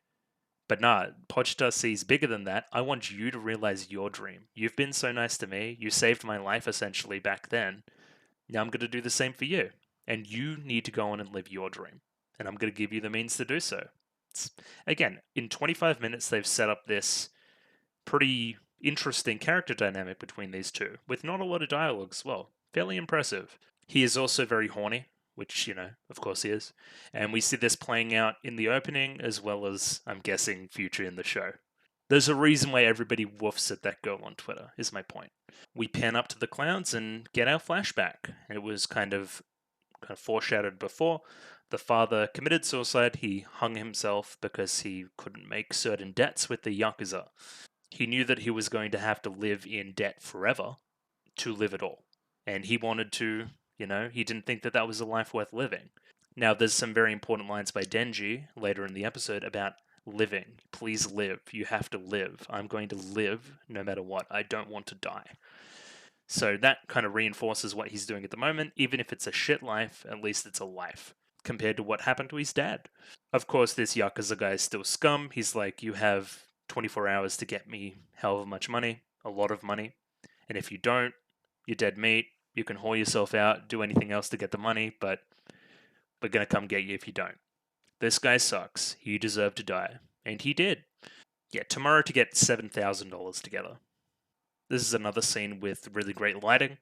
But nah, Pochita sees bigger than that. I want you to realize your dream. You've been so nice to me. You saved my life essentially back then. Now I'm going to do the same for you. And you need to go on and live your dream. And I'm going to give you the means to do so. Again, in 25 minutes, they've set up this pretty interesting character dynamic between these two, with not a lot of dialogue as well. Fairly impressive. He is also very horny, which, of course he is. And we see this playing out in the opening, as well as, I'm guessing, future in the show. There's a reason why everybody woofs at that girl on Twitter, is my point. We pan up to the clouds and get our flashback. It was kind of foreshadowed before. The father committed suicide. He hung himself because he couldn't make certain debts with the Yakuza. He knew that he was going to have to live in debt forever to live at all. And he wanted to, he didn't think that that was a life worth living. Now, there's some very important lines by Denji later in the episode about living. Please live. You have to live. I'm going to live no matter what. I don't want to die. So that kind of reinforces what he's doing at the moment. Even if it's a shit life, at least it's a life compared to what happened to his dad. Of course, this Yakuza guy is still scum. He's like, you have 24 hours to get me however much money, a lot of money. And if you don't, you're dead meat. You can whore yourself out, do anything else to get the money, but we're going to come get you if you don't. This guy sucks. He deserved to die. And he did. Yeah, tomorrow to get $7,000 together. This is another scene with really great lighting.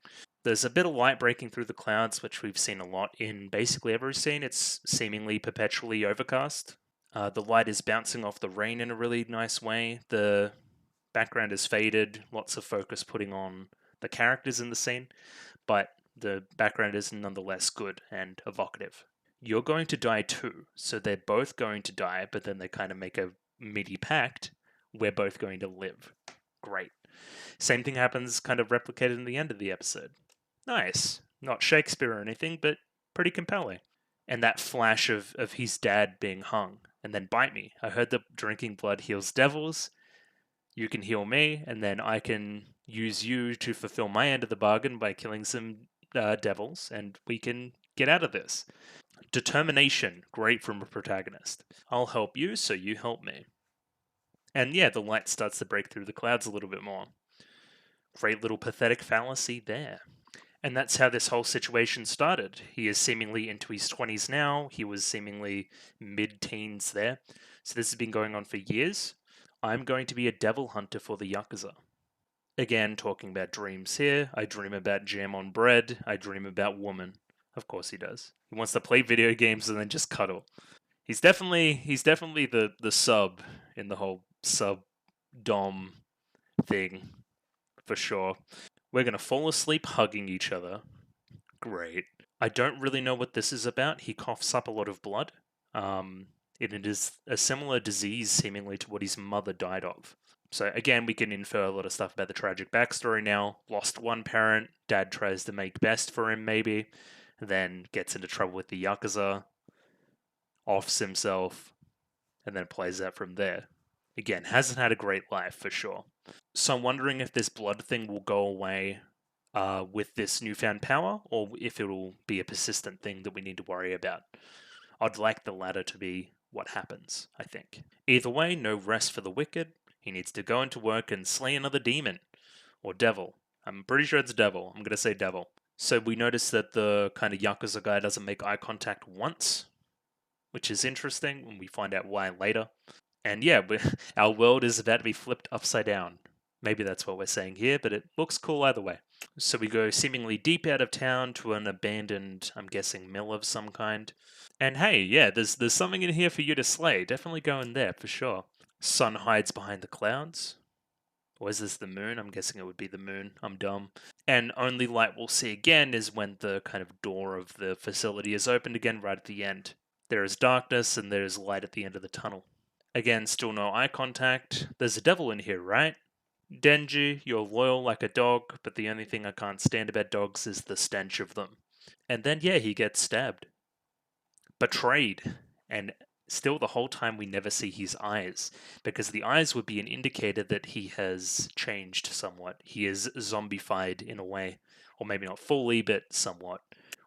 There's a bit of light breaking through the clouds, which we've seen a lot in basically every scene. It's seemingly perpetually overcast. The light is bouncing off the rain in a really nice way. The background is faded, lots of focus putting on the characters in the scene, but the background is nonetheless good and evocative. You're going to die too, so they're both going to die, but then they kind of make a midi pact. We're both going to live. Great. Same thing happens, kind of replicated in the end of the episode. Nice. Not Shakespeare or anything, but pretty compelling. And that flash of his dad being hung. And then bite me. I heard that drinking blood heals devils. You can heal me, and then I can use you to fulfill my end of the bargain by killing some devils, and we can get out of this. Determination, great from a protagonist. I'll help you, so you help me. And yeah, the light starts to break through the clouds a little bit more. Great little pathetic fallacy there. And that's how this whole situation started. He is seemingly into his 20s now. He was seemingly mid-teens there. So this has been going on for years. I'm going to be a devil hunter for the Yakuza. Again, talking about dreams here. I dream about jam on bread. I dream about woman. Of course he does. He wants to play video games and then just cuddle. He's definitely the sub in the whole sub dom thing, for sure. We're gonna fall asleep hugging each other. Great. I don't really know what this is about. He coughs up a lot of blood. It is a similar disease, seemingly, to what his mother died of. So again, we can infer a lot of stuff about the tragic backstory now. Lost one parent, dad tries to make best for him, maybe, then gets into trouble with the Yakuza, offs himself, and then plays out from there. Again, hasn't had a great life for sure. So I'm wondering if this blood thing will go away with this newfound power, or if it'll be a persistent thing that we need to worry about. I'd like the latter to be what happens, I think. Either way, no rest for the wicked. He needs to go into work and slay another demon. Or devil. I'm pretty sure it's devil. I'm going to say devil. So we notice that the kind of Yakuza guy doesn't make eye contact once, which is interesting when we find out why later. And yeah, our world is about to be flipped upside down. Maybe that's what we're saying here, but it looks cool either way. So we go seemingly deep out of town to an abandoned, I'm guessing, mill of some kind. And hey, yeah, there's something in here for you to slay. Definitely go in there, for sure. Sun hides behind the clouds. Or is this the moon? I'm guessing it would be the moon. I'm dumb. And only light we'll see again is when the kind of door of the facility is opened again right at the end. There is darkness and there is light at the end of the tunnel. Again, still no eye contact. There's a devil in here, right? Denji, you're loyal like a dog, but the only thing I can't stand about dogs is the stench of them. And then, yeah, he gets stabbed. Betrayed. And still, the whole time, we never see his eyes, because the eyes would be an indicator that he has changed somewhat. He is zombified in a way, or maybe not fully, but somewhat.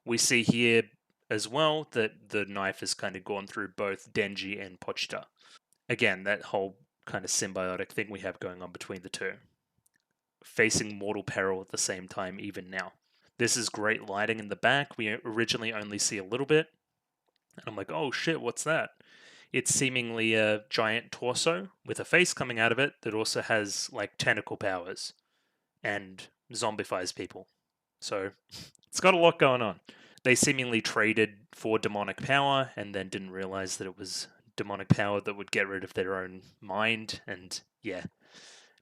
We see here as well that the knife has kind of gone through both Denji and Pochita. Again, that whole kind of symbiotic thing we have going on between the two. Facing mortal peril at the same time, even now. This is great lighting in the back. We originally only see a little bit. And I'm like, oh shit, what's that? It's seemingly a giant torso with a face coming out of it that also has like tentacle powers and zombifies people. So it's got a lot going on. They seemingly traded for demonic power and then didn't realize that it was demonic power that would get rid of their own mind, and yeah,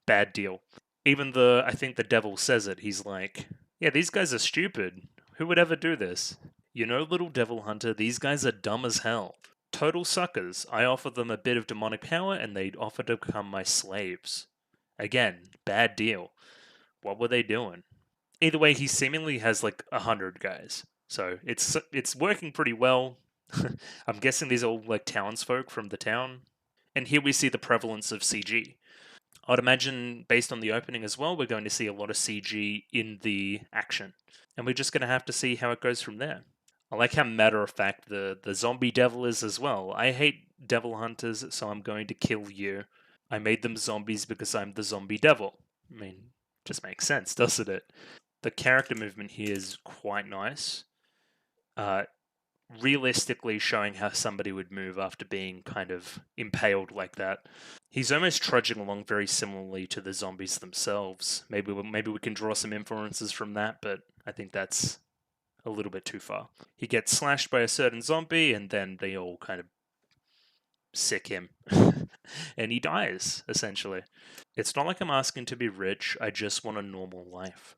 bad deal. Even I think the devil says it. He's like, yeah, these guys are stupid. Who would ever do this? You know, little devil hunter, these guys are dumb as hell. Total suckers. I offer them a bit of demonic power and they'd offer to become my slaves. Again, bad deal. What were they doing? Either way, he seemingly has like 100 guys. So it's working pretty well. I'm guessing these are all like townsfolk from the town. And here we see the prevalence of CG. I'd imagine, based on the opening as well, we're going to see a lot of CG in the action. And we're just going to have to see how it goes from there. I like how matter of fact the zombie devil is as well. I hate devil hunters, so I'm going to kill you. I made them zombies because I'm the zombie devil. I mean, just makes sense, doesn't it? The character movement here is quite nice. Realistically showing how somebody would move after being kind of impaled like that. He's almost trudging along very similarly to the zombies themselves. Maybe we can draw some influences from that, but I think that's a little bit too far. He gets slashed by a certain zombie, and then they all kind of sick him. And he dies, essentially. It's not like I'm asking to be rich, I just want a normal life.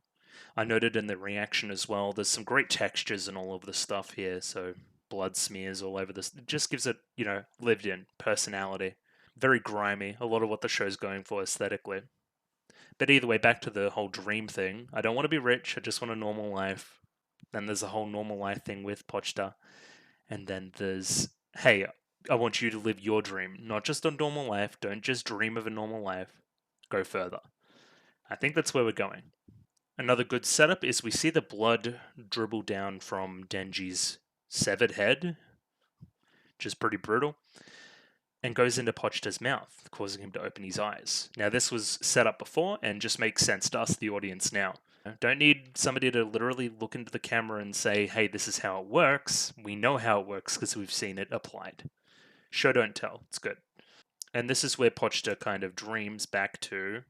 I noted in the reaction as well, there's some great textures and all of the stuff here, so blood smears all over this. It just gives it, lived in personality. Very grimy, a lot of what the show's going for aesthetically. But either way, back to the whole dream thing. I don't want to be rich, I just want a normal life. Then there's a whole normal life thing with Pochta. And then there's, hey, I want you to live your dream, not just a normal life. Don't just dream of a normal life. Go further. I think that's where we're going. Another good setup is we see the blood dribble down from Denji's severed head, which is pretty brutal. and goes into Pochta's mouth, causing him to open his eyes. Now, this was set up before and just makes sense to us, the audience, now. Don't need somebody to literally look into the camera and say, hey, this is how it works. We know how it works because we've seen it applied. Show, don't tell. It's good. And this is where Pochta kind of dreams back to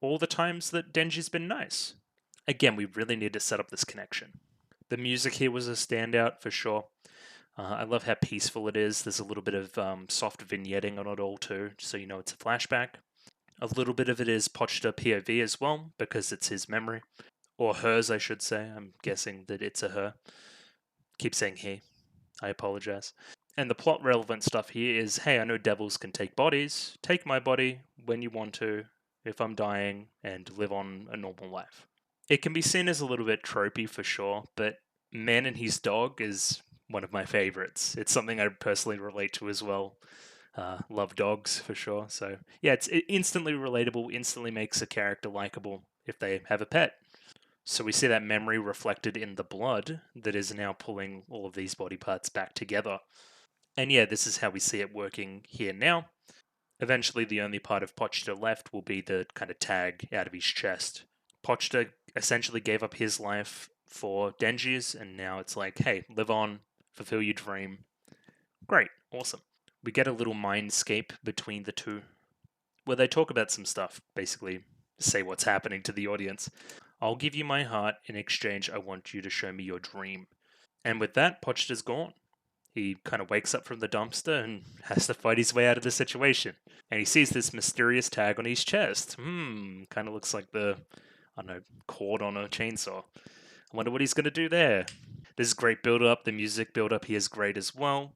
all the times that Denji's been nice. Again, we really need to set up this connection. The music here was a standout for sure. I love how peaceful it is. There's a little bit of soft vignetting on it all too, so you know it's a flashback. A little bit of it is Pochta POV as well, because it's his memory. Or hers, I should say. I'm guessing that it's a her. Keep saying he. I apologize. And the plot relevant stuff here is, hey, I know devils can take bodies. Take my body when you want to, if I'm dying, and live on a normal life. It can be seen as a little bit tropey for sure, but Man and His Dog is one of my favorites. It's something I personally relate to as well. Love dogs for sure. So yeah, it's instantly relatable, instantly makes a character likable if they have a pet. So we see that memory reflected in the blood that is now pulling all of these body parts back together. And yeah, this is how we see it working here now. Eventually, the only part of Pochta left will be the kind of tag out of his chest. Pochta essentially gave up his life for Denji's, and now it's like, hey, live on, fulfill your dream. Great, awesome. We get a little mindscape between the two, where they talk about some stuff, basically say what's happening to the audience. I'll give you my heart, in exchange I want you to show me your dream. And with that, Pochta's gone. He kind of wakes up from the dumpster and has to fight his way out of the situation. And he sees this mysterious tag on his chest. Kind of looks like the, I don't know, cord on a chainsaw. I wonder what he's going to do there. There's great build-up. The music build-up here is great as well.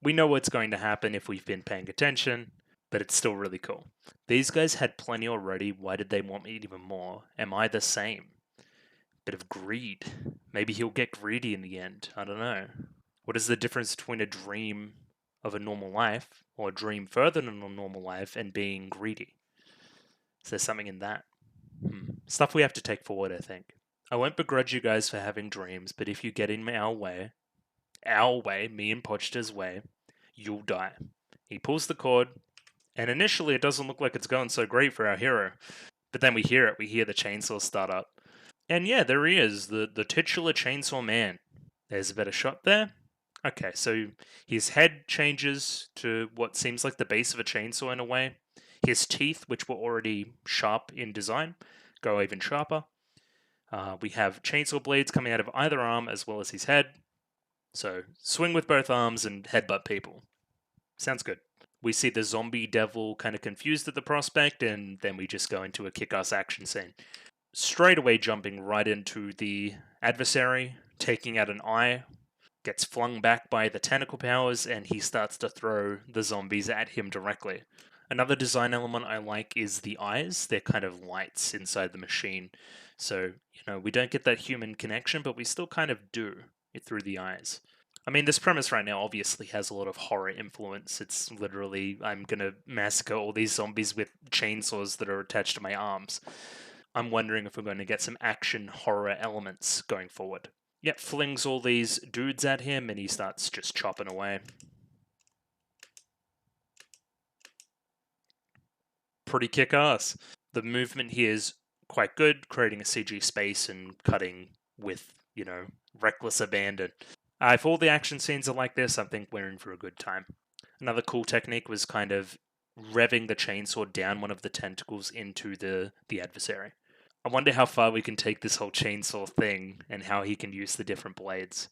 We know what's going to happen if we've been paying attention, but it's still really cool. These guys had plenty already. Why did they want me even more? Am I the same? Bit of greed. Maybe he'll get greedy in the end. I don't know. What is the difference between a dream of a normal life, or a dream further than a normal life, and being greedy? Is there something in that? Stuff we have to take forward, I think. I won't begrudge you guys for having dreams, but if you get in our way, me and Pochta's way, you'll die. He pulls the cord, and initially it doesn't look like it's going so great for our hero. But then we hear it, we hear the chainsaw start up. And yeah, there he is, the titular Chainsaw Man. There's a better shot there. Okay, so his head changes to what seems like the base of a chainsaw in a way. His teeth, which were already sharp in design, go even sharper. We have chainsaw blades coming out of either arm as well as his head. So swing with both arms and headbutt people. Sounds good. We see the zombie devil kind of confused at the prospect, and then we just go into a kick-ass action scene. Straight away jumping right into the adversary, taking out an eye, gets flung back by the tentacle powers, and he starts to throw the zombies at him directly. Another design element I like is the eyes. They're kind of lights inside the machine. So, we don't get that human connection, but we still kind of do it through the eyes. I mean, this premise right now obviously has a lot of horror influence. It's literally, I'm going to massacre all these zombies with chainsaws that are attached to my arms. I'm wondering if we're going to get some action horror elements going forward. Yet flings all these dudes at him and he starts just chopping away. Pretty kick-ass. The movement here is quite good, creating a CG space and cutting with, reckless abandon. If all the action scenes are like this, I think we're in for a good time. Another cool technique was kind of revving the chainsaw down one of the tentacles into the adversary. I wonder how far we can take this whole chainsaw thing and how he can use the different blades.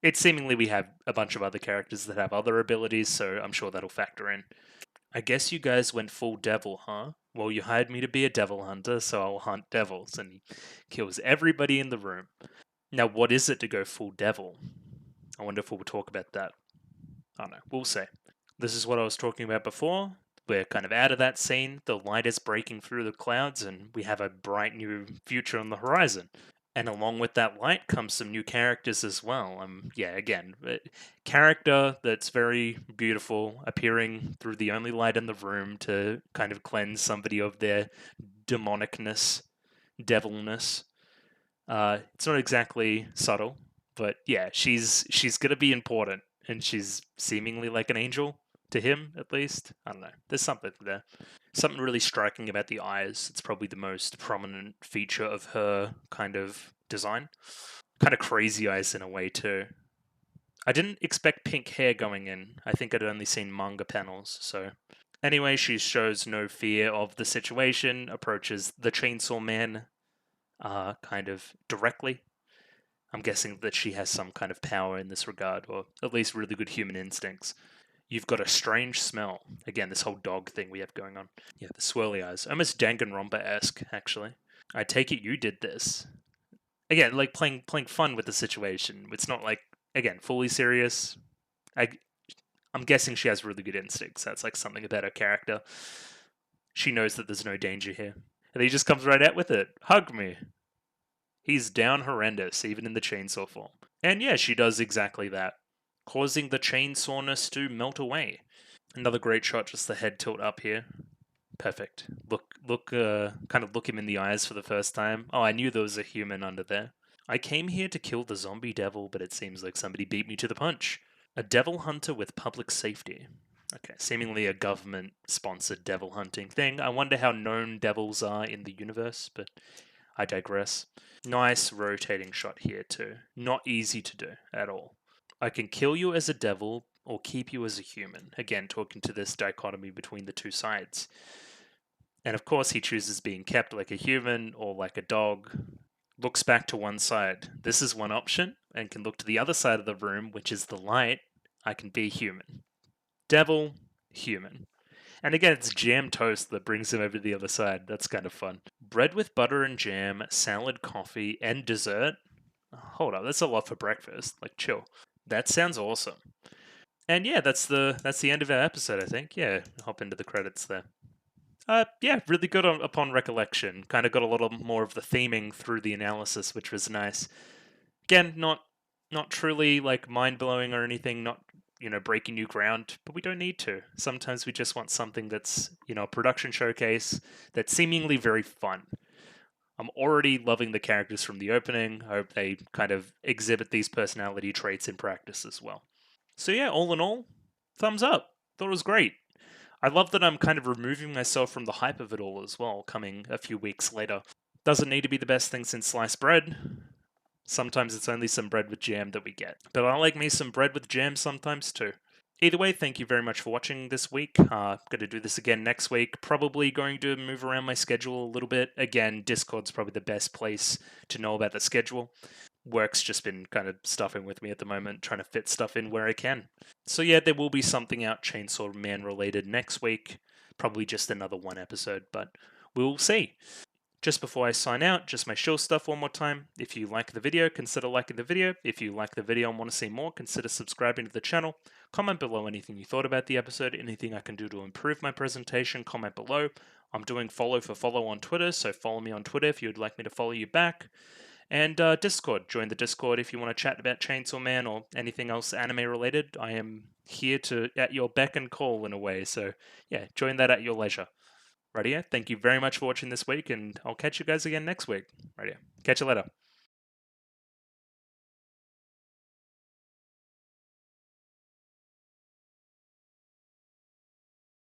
It's seemingly we have a bunch of other characters that have other abilities, so I'm sure that'll factor in. I guess you guys went full devil, huh? Well, you hired me to be a devil hunter, so I'll hunt devils, and he kills everybody in the room. Now, what is it to go full devil? I wonder if we'll talk about that. I don't know, we'll see. This is what I was talking about before. We're kind of out of that scene, the light is breaking through the clouds, and we have a bright new future on the horizon. And along with that light comes some new characters as well. Character that's very beautiful, appearing through the only light in the room to kind of cleanse somebody of their demonicness, devilness. It's not exactly subtle, but yeah, she's gonna be important and she's seemingly like an angel to him, at least. I don't know. There's something there. Something really striking about the eyes. It's probably the most prominent feature of her kind of design. Kind of crazy eyes in a way, too. I didn't expect pink hair going in. I think I'd only seen manga panels, so. Anyway, she shows no fear of the situation, approaches the Chainsaw Man kind of directly. I'm guessing that she has some kind of power in this regard, or at least really good human instincts. You've got a strange smell. Again, this whole dog thing we have going on. Yeah, the swirly eyes. Almost Danganronpa-esque, actually. I take it you did this. Again, like playing fun with the situation. It's not like, again, fully serious. I'm guessing she has really good instincts. That's like something about her character. She knows that there's no danger here. And he just comes right out with it. Hug me. He's down horrendous, even in the chainsaw form. And yeah, she does exactly that, causing the chainsawness to melt away. Another great shot, just the head tilt up here. Perfect. Kind of look him in the eyes for the first time. Oh, I knew there was a human under there. I came here to kill the zombie devil, but it seems like somebody beat me to the punch. A devil hunter with public safety. Okay, seemingly a government-sponsored devil hunting thing. I wonder how known devils are in the universe, but I digress. Nice rotating shot here too. Not easy to do at all. I can kill you as a devil or keep you as a human. Again, talking to this dichotomy between the two sides. And of course, he chooses being kept like a human or like a dog. Looks back to one side. This is one option, and can look to the other side of the room, which is the light. I can be human. Devil, human. And again, it's jam toast that brings him over to the other side. That's kind of fun. Bread with butter and jam, salad, coffee, and dessert. Hold up, that's a lot for breakfast. Like, chill. That sounds awesome. And yeah, that's the end of our episode, I think. Yeah, hop into the credits there. Yeah, really good upon recollection. Kind of got a little more of the theming through the analysis, which was nice. Again, not truly like mind blowing or anything. Not breaking new ground, but we don't need to. Sometimes we just want something that's a production showcase that's seemingly very fun. I'm already loving the characters from the opening. I hope they kind of exhibit these personality traits in practice as well. So yeah, all in all, thumbs up. Thought it was great. I love that I'm kind of removing myself from the hype of it all as well, coming a few weeks later. Doesn't need to be the best thing since sliced bread. Sometimes it's only some bread with jam that we get. But I like me some bread with jam sometimes too. Either way, thank you very much for watching this week. Going to do this again next week. Probably going to move around my schedule a little bit. Again, Discord's probably the best place to know about the schedule. Work's just been kind of stuffing with me at the moment, trying to fit stuff in where I can. So yeah, there will be something out Chainsaw Man related next week. Probably just another one episode, but we'll see. Just before I sign out, just my shill stuff one more time. If you like the video, consider liking the video. If you like the video and want to see more, consider subscribing to the channel. Comment below anything you thought about the episode, anything I can do to improve my presentation, comment below. I'm doing follow for follow on Twitter, so follow me on Twitter if you'd like me to follow you back. And Discord, join the Discord if you want to chat about Chainsaw Man or anything else anime related. I am here at your beck and call in a way, so yeah, join that at your leisure. Rightio, thank you very much for watching this week, and I'll catch you guys again next week. Rightio, catch you later.